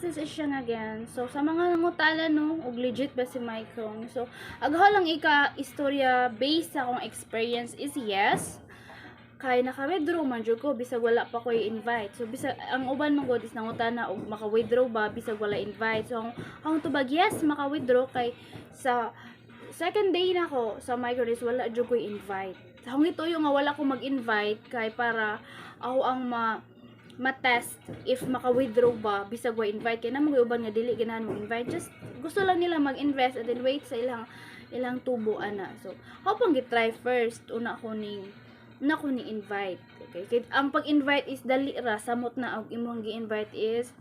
decision again. So, sa mga nangutala no, og legit ba si Micron? So, agaw lang istorya based sa akong experience is yes. Kay naka-withdraw man jud ko bisag wala pa ko i-invite. So bisag ang uban man gud is nangutana og maka-withdraw ba bisag wala invite. So ang tubag yes maka-withdraw kay sa second day na ko sa Micron is wala jud ko invite. Hangin ito nga wala ko mag-invite kay para ako ang ma-test if maka-withdraw ba bisag wa invite kay namang uban nga dili ganahan mo invite, just gusto lang nila mag-invest and then wait sa ilang tubo ana. So ako pang gi-try first una ko ni invite. Okay, kay ang pag-invite is dali ra samot na og imong gi-invite is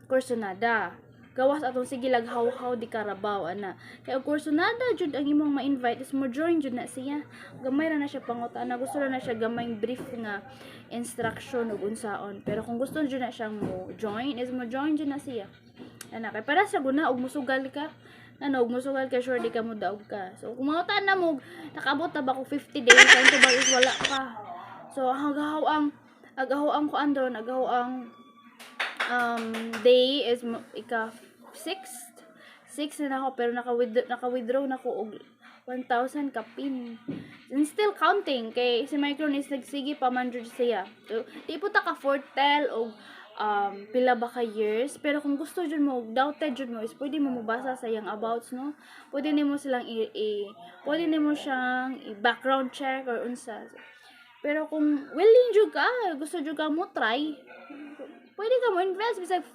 kursonada. Gawas atong sige laghaw-haw di Carabao ana. Kay og kursonada jud ang imong ma-invite is mo join jud na siya. Gamay ra na siya pangutana, gusto ra na siya gamay brief nga instruction ug unsaon. Pero kung gusto jud na siyang mo join is mo join jud na siya. Ana kay para sa guna og musugal ka og musugal ka sure di ka mo daog ka. So kung mga na mo nakabot na ba ko 50 days kay to ba is wala pa. So agahaw ang ko andron agahaw ang day is ika 6 na ako pero naka-withdraw na ko og 1,000 ka pin. And still counting kay si Micron is nagsige pa man jud siya. So di po ta ka fortel og pila ba ka years, pero kung gusto jud mo doubted jud mo is pwede mo mabasa sa yang abouts no, pwede nimo silang pwede nimo siyang i-background check or unsa. Pero kung willing jud ka, gusto jud ka mo try, pwede ka mo invest bisag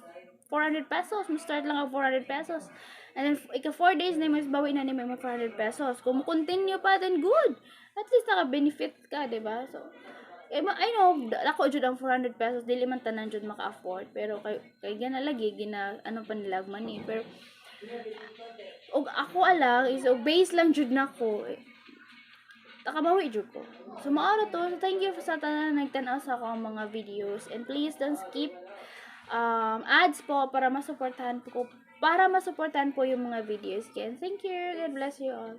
400 pesos, mo start lang ang 400 pesos and then ika 4 days na mo is bawi na nimo 400 pesos. Kung mo continue pa then good, at least naka benefit ka, diba? So I know, ako jud ang 400 pesos, dili man tanan jud maka-afford, pero kay gana lagi ano pa nila money, pero og ako alang is base lang jud nako. Takabawi jud ko. So maara to. So thank you sa tanan nagtan-aw sa akong mga videos, and please don't skip ads po para masuportahan po yung mga videos. Again, thank you. God bless you all.